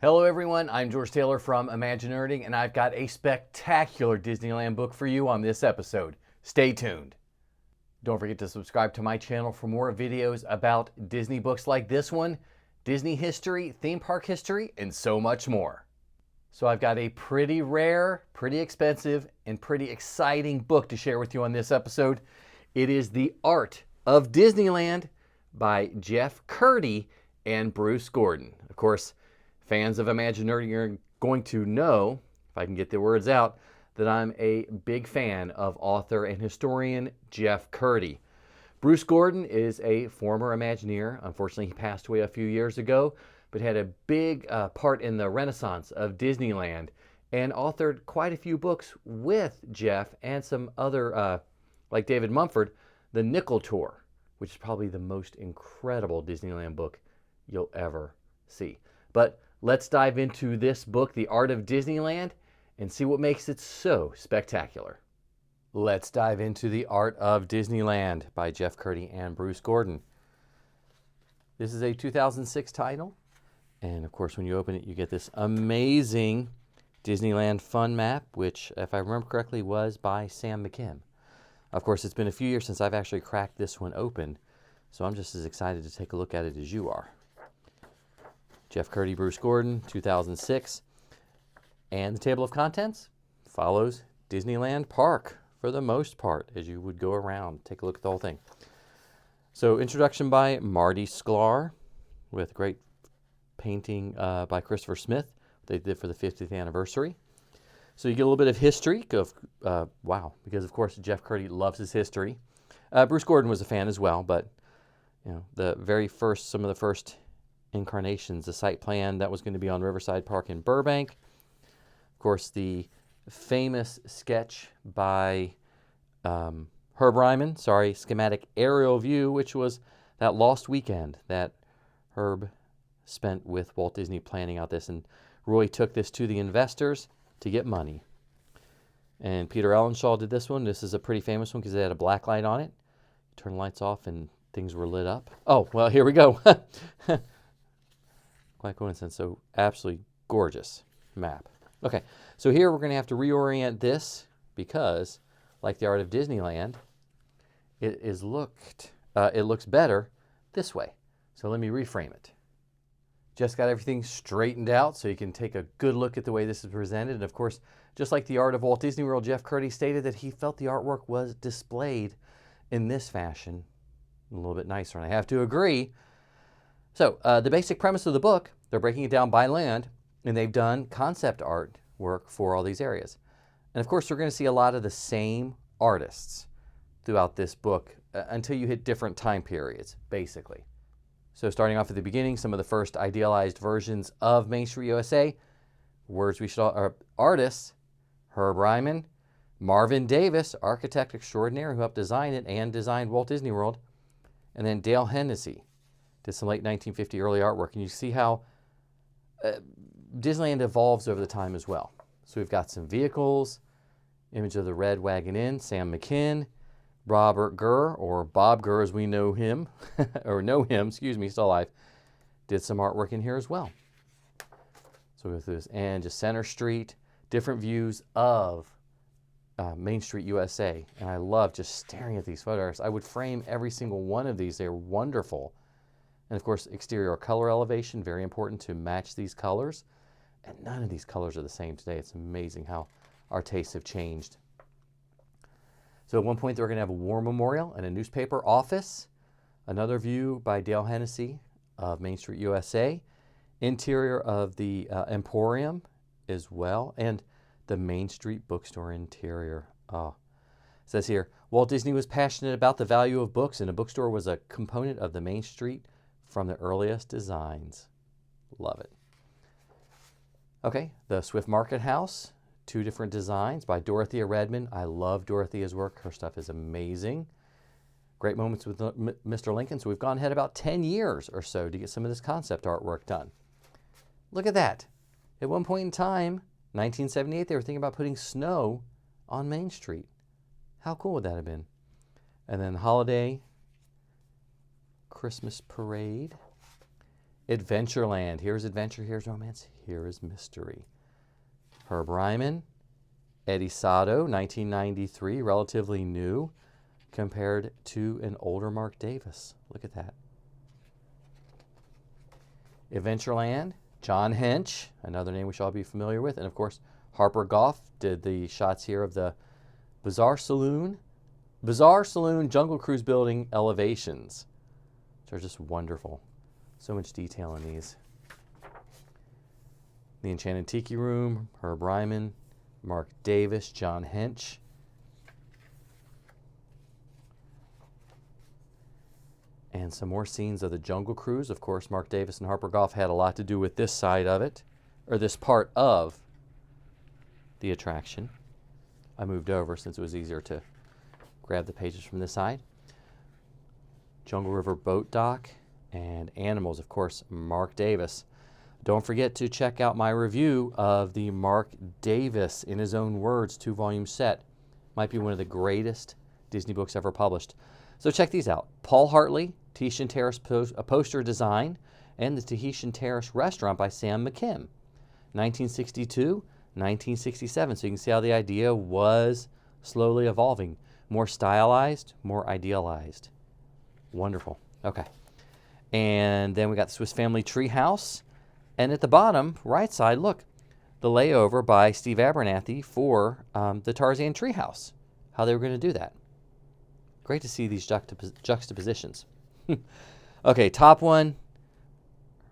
Hello everyone, I'm George Taylor from ImagiNERDing, and I've got a spectacular Disneyland book for you on this episode. Stay tuned. Don't forget to subscribe to my channel for more videos about Disney books like this one, Disney history, theme park history, and so much more. So I've got a pretty rare, pretty expensive, and pretty exciting book to share with you on this episode. It is The Art of Disneyland by Jeff Kurtti and Bruce Gordon. Of course, fans of ImagiNERDing are going to know, if I can get the words out, that I'm a big fan of author and historian Jeff Kurtti. Bruce Gordon is a former Imagineer. Unfortunately, he passed away a few years ago, but had a big part in the renaissance of Disneyland and authored quite a few books with Jeff and some other, like David Mumford, The Nickel Tour, which is probably the most incredible Disneyland book you'll ever see. But let's dive into this book, The Art of Disneyland, and see what makes it so spectacular. Let's dive into The Art of Disneyland by Jeff Kurtti and Bruce Gordon. This is a 2006 title, and of course when you open it you get this amazing Disneyland fun map, which, if I remember correctly, was by Sam McKim. Of course, it's been a few years since I've actually cracked this one open, so I'm just as excited to take a look at it as you are. Jeff Kurtti, Bruce Gordon, 2006. And the table of contents follows Disneyland Park for the most part, as you would go around. Take a look at the whole thing. So, introduction by Marty Sklar, with great painting by Christopher Smith. They did for the 50th anniversary. So you get a little bit of history of, because of course Jeff Kurtti loves his history. Bruce Gordon was a fan as well, but you know, some of the first incarnations, the site plan that was going to be on Riverside Park in Burbank. Of course, the famous sketch by Herb Ryman, Schematic Aerial View, which was that lost weekend that Herb spent with Walt Disney planning out this. And Roy took this to the investors to get money. And Peter Ellenshaw did this one. This is a pretty famous one because it had a black light on it. Turn the lights off and things were lit up. Oh, well, here we go. Quite coincidence. So absolutely gorgeous map. Okay, so here we're going to have to reorient this because, like the Art of Disneyland, it looks better this way. So let me reframe it. Just got everything straightened out so you can take a good look at the way this is presented. And of course, just like the Art of Walt Disney World, Jeff Kurtti stated that he felt the artwork was displayed in this fashion a little bit nicer, and I have to agree. So the basic premise of the book, they're breaking it down by land, and they've done concept art work for all these areas. And of course, we're going to see a lot of the same artists throughout this book until you hit different time periods, basically. So starting off at the beginning, some of the first idealized versions of Main Street USA, artists, Herb Ryman, Marvin Davis, architect extraordinaire who helped design it and designed Walt Disney World, and then Dale Hennessy did some late 1950 early artwork. And you see how Disneyland evolves over the time as well. So we've got some vehicles, image of the Red Wagon Inn, Sam McKim, Robert Gurr, or Bob Gurr as we know him, he's still alive, did some artwork in here as well. So with this, and just Center Street, different views of Main Street USA. And I love just staring at these photos. I would frame every single one of these. They're wonderful. And of course, exterior color elevation, very important to match these colors. And none of these colors are the same today. It's amazing how our tastes have changed. So at one point, they're going to have a war memorial and a newspaper office. Another view by Dale Hennessy of Main Street USA. Interior of the Emporium as well. And the Main Street Bookstore interior. Oh. It says here, Walt Disney was passionate about the value of books, and a bookstore was a component of the Main Street from the earliest designs. Love it. Okay, the Swift Market House, 2 different designs by Dorothea Redmond. I love Dorothea's work. Her stuff is amazing. Great moments with Mr. Lincoln. So we've gone ahead about 10 years or so to get some of this concept artwork done. Look at that. At one point in time, 1978, they were thinking about putting snow on Main Street. How cool would that have been? And then Holiday Christmas Parade Adventureland. Here's adventure, here's romance, here is mystery. Herb Ryman, Eddie Sato, 1993, relatively new compared to an older Marc Davis. Look at that. Adventureland, John Hench, another name we should all be familiar with, and of course Harper Goff did the shots here of the Bizarre Saloon Jungle Cruise building elevations. They're just wonderful. So much detail in these. The Enchanted Tiki Room, Herb Ryman, Marc Davis, John Hench. And some more scenes of the Jungle Cruise. Of course, Marc Davis and Harper Goff had a lot to do with this side of it, or this part of the attraction. I moved over since it was easier to grab the pages from this side. Jungle River Boat Dock and Animals, of course, Marc Davis. Don't forget to check out my review of the Marc Davis, in his own words, 2-volume set. Might be one of the greatest Disney books ever published. So check these out. Paul Hartley, Tahitian Terrace poster design, and the Tahitian Terrace restaurant by Sam McKim. 1962, 1967. So you can see how the idea was slowly evolving. More stylized, more idealized. Wonderful. Okay. And then we got the Swiss Family Treehouse. And at the bottom, right side, look, the layover by Steve Abernathy for the Tarzan Treehouse. How they were going to do that. Great to see these juxtapositions. Okay, top one,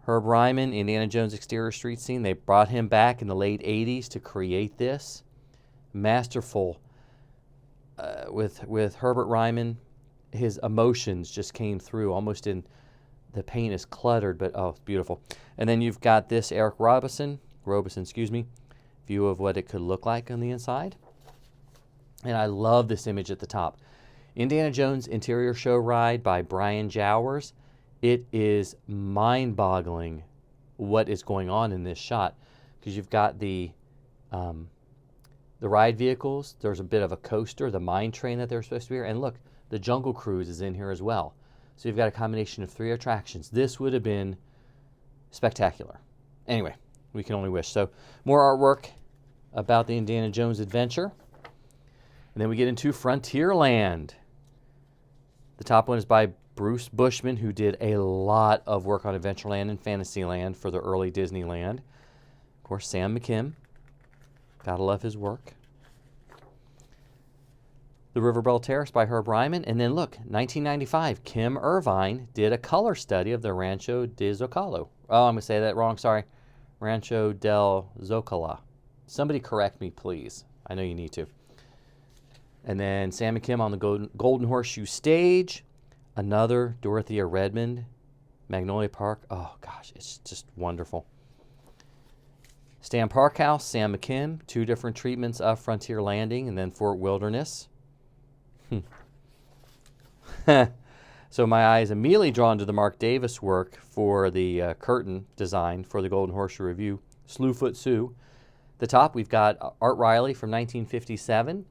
Herb Ryman, Indiana Jones exterior street scene. They brought him back in the late 80s to create this. Masterful. With Herbert Ryman, his emotions just came through almost in, the paint is cluttered, but oh, it's beautiful. And then you've got this Eric Robison, view of what it could look like on the inside. And I love this image at the top. Indiana Jones Interior Show Ride by Brian Jowers. It is mind-boggling what is going on in this shot, because you've got the ride vehicles. There's a bit of a coaster, the mine train that they're supposed to be here, and look, the Jungle Cruise is in here as well. So you've got a combination of 3 attractions. This would have been spectacular. Anyway, we can only wish. So more artwork about the Indiana Jones adventure. And then we get into Frontierland. The top one is by Bruce Bushman, who did a lot of work on Adventureland and Fantasyland for the early Disneyland. Of course, Sam McKim. Gotta love his work. The River Belle Terrace by Herb Ryman. And then look, 1995, Kim Irvine did a color study of the Rancho de Zocalo. Oh, I'm going to say that wrong, sorry. Rancho del Zocala. Somebody correct me, please. I know you need to. And then Sam McKim on the Golden Horseshoe stage. Another Dorothea Redmond, Magnolia Park. Oh, gosh, it's just wonderful. Stan Parkhouse, Sam McKim. 2 different treatments of Frontier Landing and then Fort Wilderness. So my eye is immediately drawn to the Marc Davis work for the curtain design for the Golden Horseshoe Review, Slewfoot Sue. The top, we've got Art Riley from 1957.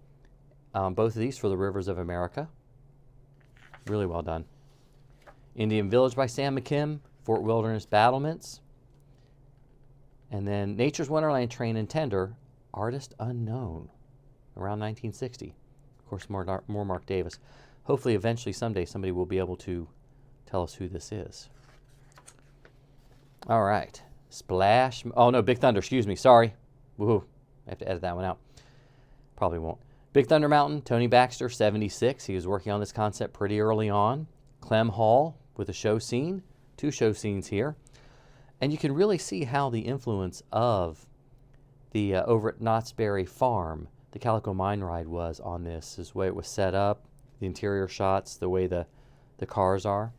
Both of these for the Rivers of America. Really well done. Indian Village by Sam McKim, Fort Wilderness Battlements. And then Nature's Wonderland Train and Tender, Artist Unknown, around 1960. Of course, more Marc Davis. Hopefully, eventually, someday, somebody will be able to tell us who this is. All right. Splash. Oh, no, Big Thunder. Excuse me. Sorry. Woohoo. I have to edit that one out. Probably won't. Big Thunder Mountain, Tony Baxter, 76. He was working on this concept pretty early on. Clem Hall with a show scene. 2 show scenes here. And you can really see how the influence of the over at Knott's Berry Farm, the Calico Mine Ride, was on this. This is the way it was set up, the interior shots, the way the cars are.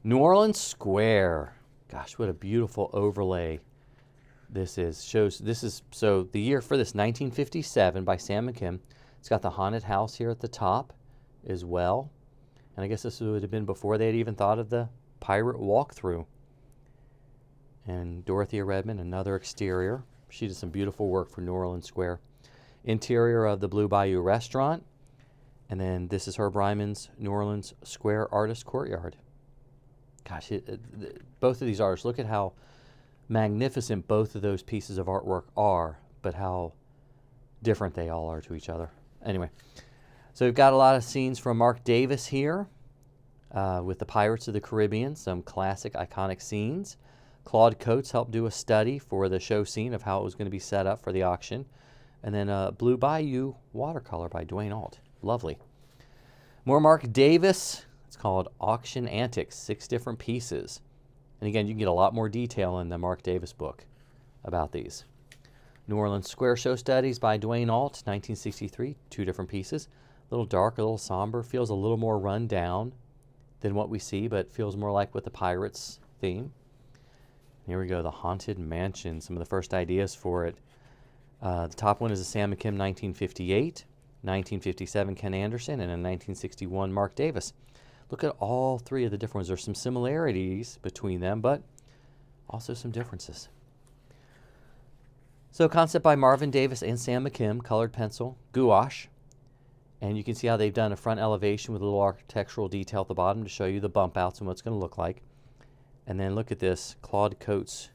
New Orleans Square. Gosh, what a beautiful overlay this is. So the year for this, 1957 by Sam McKim. It's got the haunted house here at the top as well. And I guess this would have been before they had even thought of the pirate walkthrough. And Dorothea Redmond, another exterior. She did some beautiful work for New Orleans Square. Interior of the Blue Bayou Restaurant. And then this is Herb Ryman's New Orleans Square Artist Courtyard. gosh, both of these artists, look at how magnificent both of those pieces of artwork are, but how different they all are to each other. Anyway, so we've got a lot of scenes from Marc Davis here with the Pirates of the Caribbean, some classic iconic scenes. Claude Coates helped do a study for the show scene of how it was going to be set up for the auction. And then Blue Bayou watercolor by Dwayne Alt. Lovely. More Marc Davis. It's called Auction Antics, 6 different pieces. And again, you can get a lot more detail in the Marc Davis book about these. New Orleans Square Show Studies by Dwayne Alt, 1963, 2 different pieces. A little dark, a little somber, feels a little more run down than what we see, but feels more like with the Pirates theme. Here we go, the Haunted Mansion, some of the first ideas for it. The top one is a Sam McKim 1958, 1957 Ken Anderson, and in 1961 Marc Davis. Look at all 3 of the different ones. There's some similarities between them, but also some differences. So concept by Marvin Davis and Sam McKim, colored pencil, gouache. And you can see how they've done a front elevation with a little architectural detail at the bottom to show you the bump outs and what it's going to look like. And then look at this, Claude Coates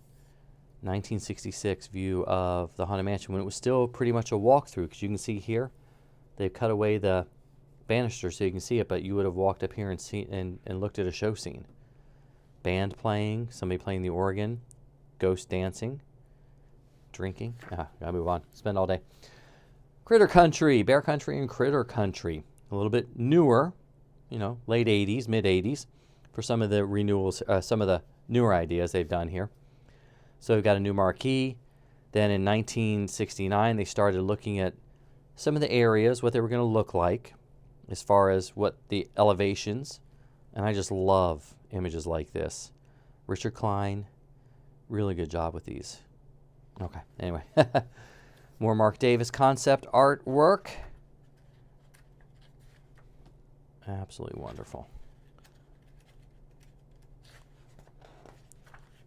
1966 view of the Haunted Mansion when it was still pretty much a walkthrough, because you can see here they've cut away the banister so you can see it, but you would have walked up here and seen and looked at a show scene. Band playing, somebody playing the organ, ghost dancing, drinking. Gotta move on. Spend all day. Critter Country, Bear Country and Critter Country. A little bit newer, you know, late 80s, mid 80s for some of the renewals, some of the newer ideas they've done here. So we've got a new marquee. Then in 1969, they started looking at some of the areas, what they were going to look like as far as what the elevations. And I just love images like this. Richard Klein, really good job with these. Okay, anyway. More Marc Davis concept artwork. Absolutely wonderful.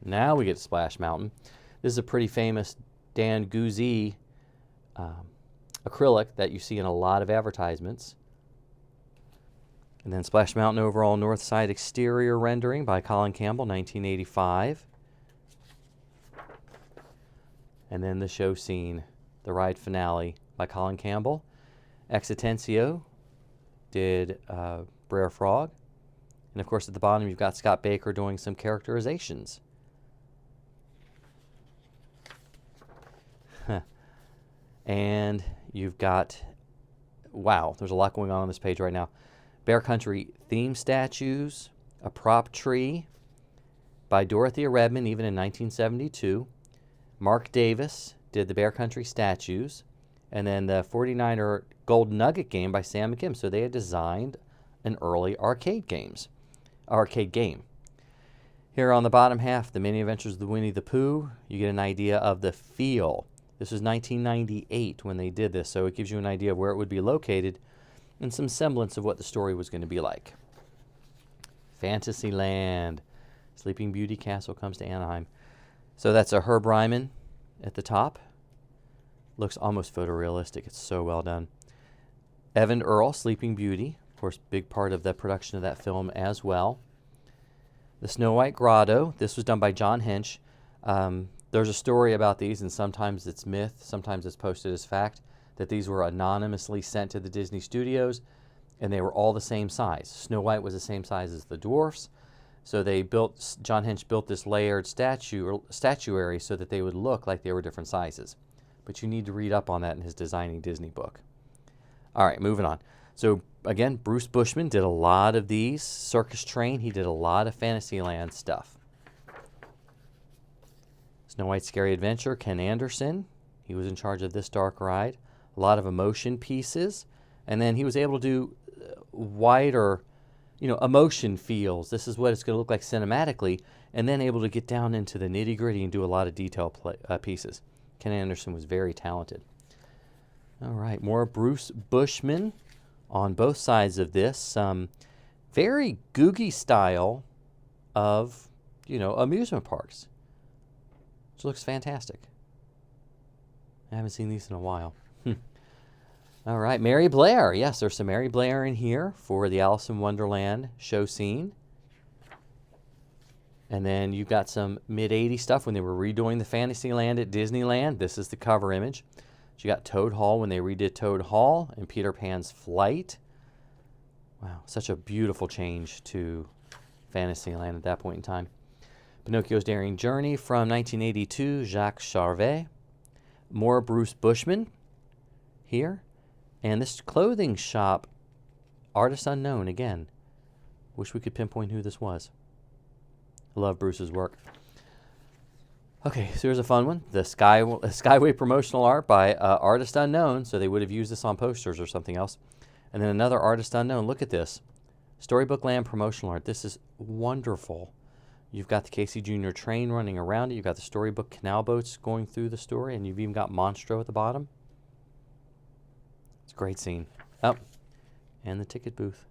Now we get to Splash Mountain. This is a pretty famous Dan Guzzi acrylic that you see in a lot of advertisements. And then Splash Mountain overall north side exterior rendering by Colin Campbell, 1985. And then the show scene, the ride finale by Colin Campbell. Exitencio did Brer Frog. And of course at the bottom you've got Scott Baker doing some characterizations. And you've got, wow, there's a lot going on this page right now. Bear Country theme statues, a prop tree by Dorothea Redmond, even in 1972. Marc Davis did the Bear Country statues. And then the 49er Gold Nugget game by Sam McKim. So they had designed an early arcade game. Here on the bottom half, the Mini Adventures of the Winnie the Pooh, you get an idea of the feel. This was 1998 when they did this, so it gives you an idea of where it would be located and some semblance of what the story was going to be like. Fantasyland. Sleeping Beauty Castle comes to Anaheim. So that's a Herb Ryman at the top. Looks almost photorealistic. It's so well done. Evan Earl, Sleeping Beauty. Of course, big part of the production of that film as well. The Snow White Grotto. This was done by John Hench. There's a story about these, and sometimes it's myth, sometimes it's posted as fact, that these were anonymously sent to the Disney studios, and they were all the same size. Snow White was the same size as the dwarfs, so John Hench built this layered statuary so that they would look like they were different sizes. But you need to read up on that in his Designing Disney book. All right, moving on. So again, Bruce Bushman did a lot of these. Circus Train, he did a lot of Fantasyland stuff. Snow White's Scary Adventure, Ken Anderson. He was in charge of this dark ride. A lot of emotion pieces. And then he was able to do wider, emotion feels. This is what it's going to look like cinematically. And then able to get down into the nitty-gritty and do a lot of detail pieces. Ken Anderson was very talented. All right, more Bruce Bushman on both sides of this. Very Googie style of, amusement parks. Which looks fantastic. I haven't seen these in a while. All right, Mary Blair. Yes, there's some Mary Blair in here for the Alice in Wonderland show scene. And then you've got some mid-'80s stuff when they were redoing the Fantasyland at Disneyland. This is the cover image. So you got Toad Hall when they redid Toad Hall and Peter Pan's Flight. Wow, such a beautiful change to Fantasyland at that point in time. Pinocchio's Daring Journey from 1982, Jacques Charvet. More Bruce Bushman here. And this clothing shop, Artist Unknown again. Wish we could pinpoint who this was. I love Bruce's work. Okay, so here's a fun one. The Skyway Promotional Art by Artist Unknown. So they would have used this on posters or something else. And then another Artist Unknown. Look at this. Storybook Land Promotional Art. This is wonderful. You've got the Casey Jr. train running around it. You've got the Storybook canal boats going through the story. And you've even got Monstro at the bottom. It's a great scene. Oh, and the ticket booth.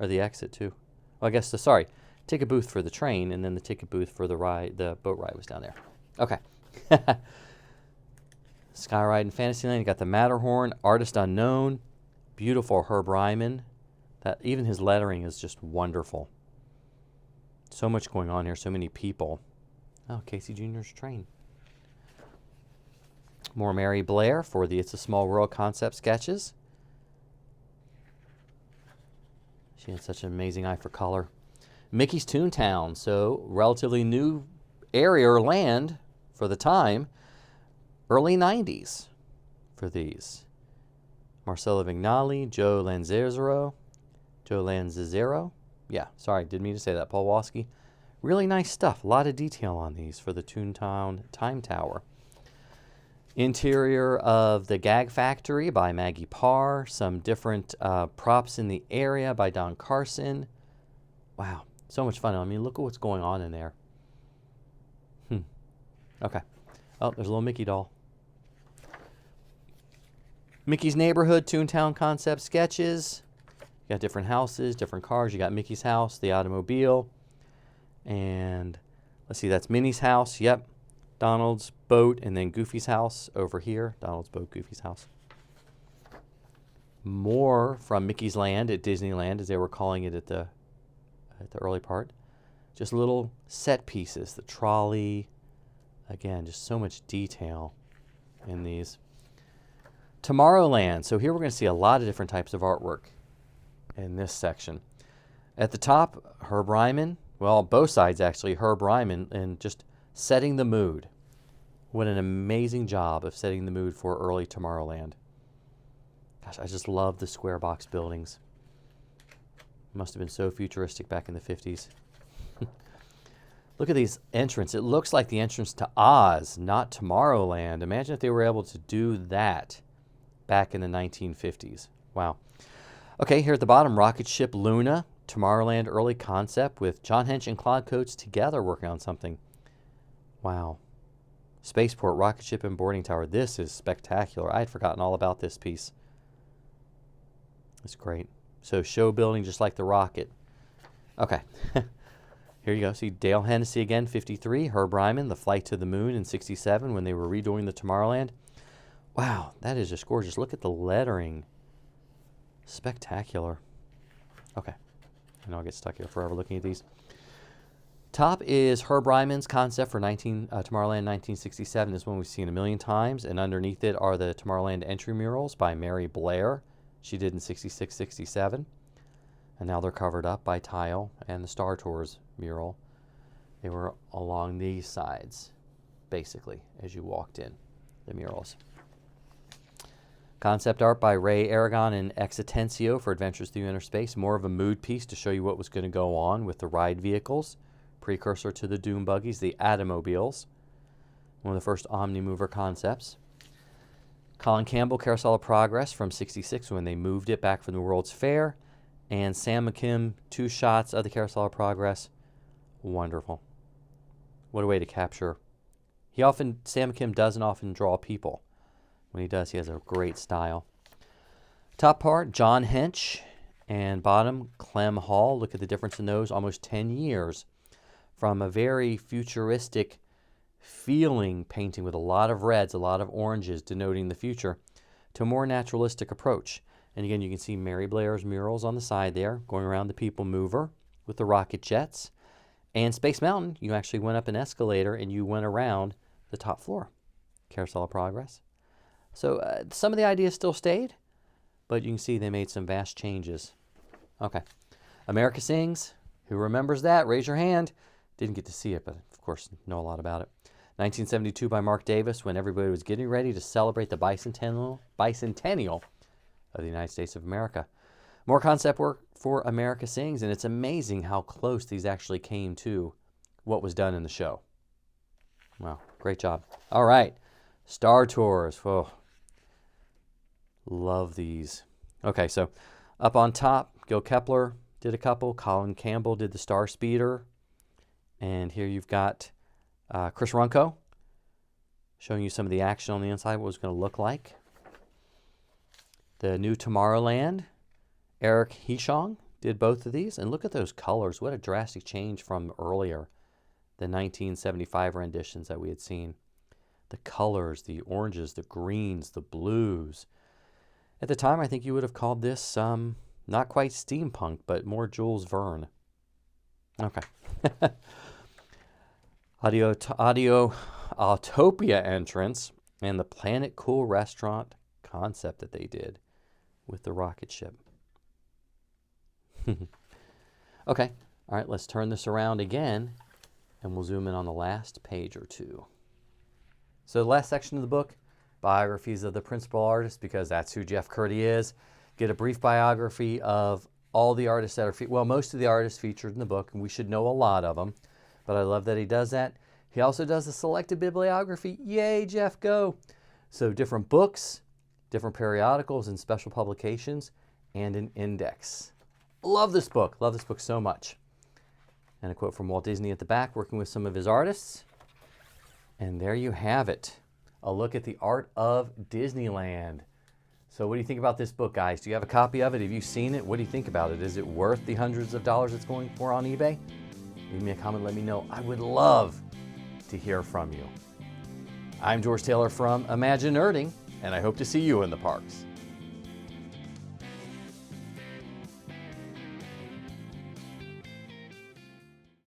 Or the exit, too. Well, I guess sorry. Ticket booth for the train, and then the ticket booth for the ride. The boat ride was down there. Okay. Sky Ride in Fantasyland. You got the Matterhorn, Artist Unknown, beautiful Herb Ryman. That even his lettering is just wonderful. So much going on here. So many people. Oh, Casey Jr.'s train. More Mary Blair for the It's a Small World concept sketches. She had such an amazing eye for color. Mickey's Toontown, so relatively new area or land for the time. Early 90s for these. Marcelo Vignali, Joe Lanzaro. Yeah, sorry, didn't mean to say that. Paul Waskey. Really nice stuff. A lot of detail on these for the Toontown Time Tower. Interior of the Gag Factory by Maggie Parr. Some different props in the area by Don Carson. Wow. So much fun. I mean, look at what's going on in there. Okay. Oh, there's a little Mickey doll. Mickey's Neighborhood, Toontown concept sketches. You got different houses, different cars. You got Mickey's house, the automobile. And let's see, that's Minnie's house. Yep. Donald's boat, and then Goofy's house over here. Donald's boat, Goofy's house. More from Mickey's Land at Disneyland, as they were calling it at the early part. Just little set pieces, the trolley. Again, just so much detail in these. Tomorrowland. So here we're going to see a lot of different types of artwork in this section. At the top, Herb Ryman. Well, both sides actually, Herb Ryman, and just setting the mood. What an amazing job of setting the mood for early Tomorrowland. Gosh, I just love the square box buildings. Must have been so futuristic back in the 50s. Look at these entrance. It looks like the entrance to Oz, not Tomorrowland. Imagine if they were able to do that back in the 1950s. Wow. Okay, here at the bottom, Rocketship Luna, Tomorrowland early concept with John Hench and Claude Coates together working on something. Wow. Spaceport, Rocketship, and Boarding Tower. This is spectacular. I had forgotten all about this piece. It's great. So show building just like the rocket. Okay. Here you go. See Dale Hennessy again, 53. Herb Ryman, The Flight to the Moon in 67 when they were redoing the Tomorrowland. Wow, that is just gorgeous. Look at the lettering. Spectacular. Okay. I know I'll get stuck here forever looking at these. Top is Herb Ryman's concept for Tomorrowland 1967. This one we've seen a million times. And underneath it are the Tomorrowland entry murals by Mary Blair. She did in 66, 67. And now they're covered up by tile and the Star Tours mural. They were along these sides, basically, as you walked in, the murals. Concept art by Ray Aragon and Exitencio for Adventures Through Inner Space. More of a mood piece to show you what was going to go on with the ride vehicles. Precursor to the Doom Buggies, the Atomobiles. One of the first Omnimover concepts. Colin Campbell, Carousel of Progress from 66 when they moved it back from the World's Fair. And Sam McKim, 2 shots of the Carousel of Progress. Wonderful. What a way to capture. Sam McKim doesn't often draw people. When he does, he has a great style. Top part, John Hench. And bottom, Clem Hall. Look at the difference in those. Almost 10 years from a very futuristic feeling painting with a lot of reds, a lot of oranges denoting the future, to a more naturalistic approach. And again, you can see Mary Blair's murals on the side there, going around the People Mover with the rocket jets. And Space Mountain, you actually went up an escalator and you went around the top floor. Carousel of Progress. So some of the ideas still stayed, but you can see they made some vast changes. Okay. America Sings. Who remembers that? Raise your hand. Didn't get to see it, but of course know a lot about it. 1972 by Marc Davis, when everybody was getting ready to celebrate the bicentennial of the United States of America. More concept work for America Sings, and it's amazing how close these actually came to what was done in the show. Wow, great job. All right, Star Tours. Whoa. Love these. Okay, so up on top, Gil Kepler did a couple. Colin Campbell did the Star Speeder. And here you've got Chris Runco showing you some of the action on the inside, what it was going to look like. The new Tomorrowland, Eric Hishong did both of these. And look at those colors. What a drastic change from earlier, the 1975 renditions that we had seen. The colors, the oranges, the greens, the blues. At the time, I think you would have called this not quite steampunk, but more Jules Verne. Okay. Autopia entrance and the Planet Cool restaurant concept that they did with the rocket ship. Okay, all right, let's turn this around again and we'll zoom in on the last page or two. So the last section of the book, biographies of the principal artists, because that's who Jeff Kurtti is. Get a brief biography of all the artists that are, most of the artists featured in the book, and we should know a lot of them, but I love that he does that. He also does a selected bibliography. Yay, Jeff, go! So different books, different periodicals and special publications, and an index. Love this book so much. And a quote from Walt Disney at the back, working with some of his artists. And there you have it. A look at the Art of Disneyland. So what do you think about this book, guys? Do you have a copy of it? Have you seen it? What do you think about it? Is it worth the hundreds of dollars it's going for on eBay? Leave me a comment, let me know. I would love to hear from you. I'm George Taylor from ImagiNERDing, and I hope to see you in the parks.